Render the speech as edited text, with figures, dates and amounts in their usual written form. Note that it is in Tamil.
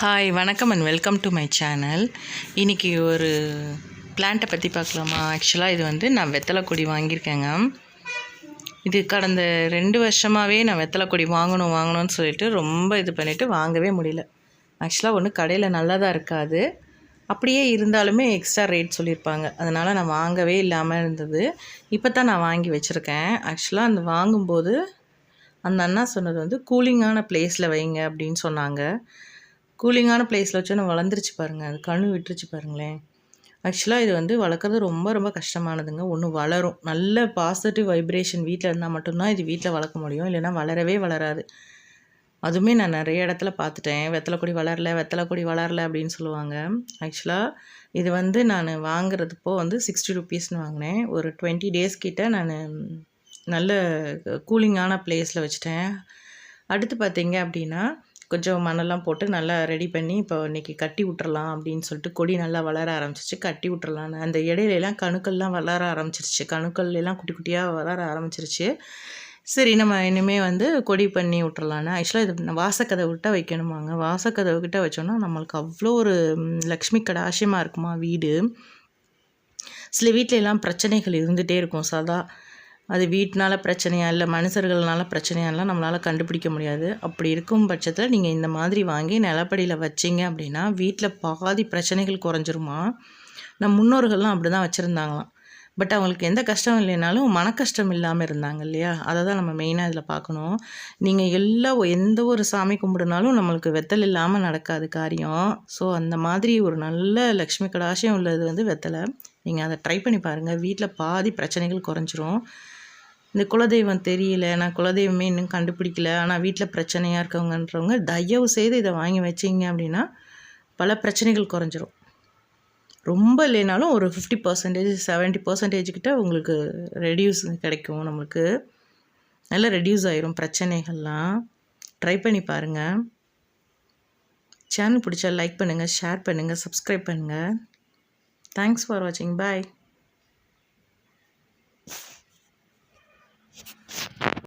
ஹாய் வணக்கம் and welcome to my channel. இன்றைக்கி ஒரு பிளான்ட்டை பற்றி பார்க்கலாமா? ஆக்சுவலாக இது வந்து நான் வெத்தலை கொடி வாங்கியிருக்கேங்க. இது கடந்த 2 வருஷமாகவே நான் வெத்தலை கொடி வாங்கணும்னு சொல்லிட்டு ரொம்ப இது பண்ணிவிட்டு வாங்கவே முடியல. ஆக்சுவலாக ஒன்று கடையில் நல்லா தான் இருக்காது, அப்படியே இருந்தாலுமே எக்ஸ்ட்ரா ரேட் சொல்லியிருப்பாங்க. அதனால் நான் வாங்கவே இல்லாமல் இருந்தது. இப்போ தான் நான் வாங்கி வச்சுருக்கேன். ஆக்சுவலாக அந்த வாங்கும்போது அந்த அண்ணா சொன்னது வந்து கூலிங்கான ப்ளேஸில் வைங்க அப்படின்னு சொன்னாங்க. கூலிங்கான ப்ளேஸில் வச்சோன்னு வளர்ந்துருச்சு பாருங்கள், அது கன்று விட்டுருச்சு பாருங்களேன். ஆக்சுவலாக இது வந்து வளர்க்குறது ரொம்ப ரொம்ப கஷ்டமானதுங்க. ஒன்று வளரும், நல்ல பாசிட்டிவ் வைப்ரேஷன் வீட்டில் இருந்தால் மட்டும்தான் இது வீட்டில் வளர்க்க முடியும், இல்லைன்னா வளரவே வளராது. அதுவுமே நான் நிறைய இடத்துல பார்த்துட்டேன், வெத்தலை கொடி வளரல அப்படின்னு சொல்லுவாங்க. ஆக்சுவலாக இது வந்து நான் வாங்குறதுப்போ வந்து 60 ருபீஸ்னு வாங்கினேன். ஒரு 20 டேஸ் கிட்ட நான் நல்ல கூலிங்கான ப்ளேஸில் வச்சுட்டேன். அடுத்து பார்த்தீங்க அப்படின்னா கொஞ்சம் மண்ணெல்லாம் போட்டு நல்லா ரெடி பண்ணி இப்போ இன்றைக்கி கட்டி விட்டுறலாம் அப்படின்னு சொல்லிட்டு கொடி நல்லா வளர ஆரம்பிச்சிச்சு. கட்டி விட்டுறலான்னு அந்த இடையிலலாம் கணுக்கள்லாம் வளர ஆரம்பிச்சிருச்சு, கணுக்கள்லாம் குட்டி குட்டியாக வளர ஆரம்பிச்சிருச்சு. சரி, நம்ம இனிமேல் வந்து கொடி பண்ணி விட்டுறலான்னு. ஆக்சுவலாக இது வாசக்கதவு விட்டால் வைக்கணுமாங்க. வாசக்கதவு கிட்ட வச்சோன்னா நம்மளுக்கு அவ்வளோ ஒரு லக்ஷ்மி கடாட்சியமாக இருக்குமா வீடு. சில வீட்டிலலாம் பிரச்சனைகள் இருந்துகிட்டே இருக்கும் சதா. அது வீட்டினால பிரச்சனையா இல்லை மனுஷர்கள்னால பிரச்சனையாலாம் நம்மளால் கண்டுபிடிக்க முடியாது. அப்படி இருக்கும் பட்சத்தில் நீங்கள் இந்த மாதிரி வாங்கி நிலப்படியில் வச்சிங்க அப்படின்னா வீட்டில் பாதி பிரச்சனைகள் குறைஞ்சிருமா. நம்ம முன்னோர்கள்லாம் அப்படி தான் வச்சுருந்தாங்களாம். பட் அவங்களுக்கு எந்த கஷ்டம் இல்லைனாலும் மனக்கஷ்டம் இல்லாமல் இருந்தாங்க இல்லையா? அதை தான் நம்ம மெயினாக இதில் பார்க்கணும். நீங்கள் எந்த ஒரு சாமி கும்பிடுனாலும் நம்மளுக்கு வெத்தலை இல்லாமல் நடக்காது காரியம். ஸோ அந்த மாதிரி ஒரு நல்ல லக்ஷ்மி கடாட்சியம் உள்ளது வந்து வெத்தலை. நீங்கள் அதை ட்ரை பண்ணி பாருங்கள், வீட்டில் பாதி பிரச்சனைகள் குறைஞ்சிரும். இந்த குலதெய்வம் தெரியல, நான் குலதெய்வமே இன்னும் கண்டுபிடிக்கல, ஆனால் வீட்டில் பிரச்சனையாக இருக்கவங்கன்றவங்க தயவு செய்து இதை வாங்கி வச்சிங்க அப்படின்னா பல பிரச்சனைகள் குறைஞ்சிரும். ரொம்ப இல்லைனாலும் ஒரு 50%, 70% கிட்ட உங்களுக்கு ரெடியூஸ் கிடைக்கும். நம்மளுக்கு நல்லா ரெடியூஸ் ஆயிரும் பிரச்சனைகள்லாம். ட்ரை பண்ணி பாருங்கள். சேனல் பிடிச்சா லைக் பண்ணுங்கள், ஷேர் பண்ணுங்கள், சப்ஸ்கிரைப் பண்ணுங்கள். தேங்க்ஸ் ஃபார் வாட்சிங். பாய்.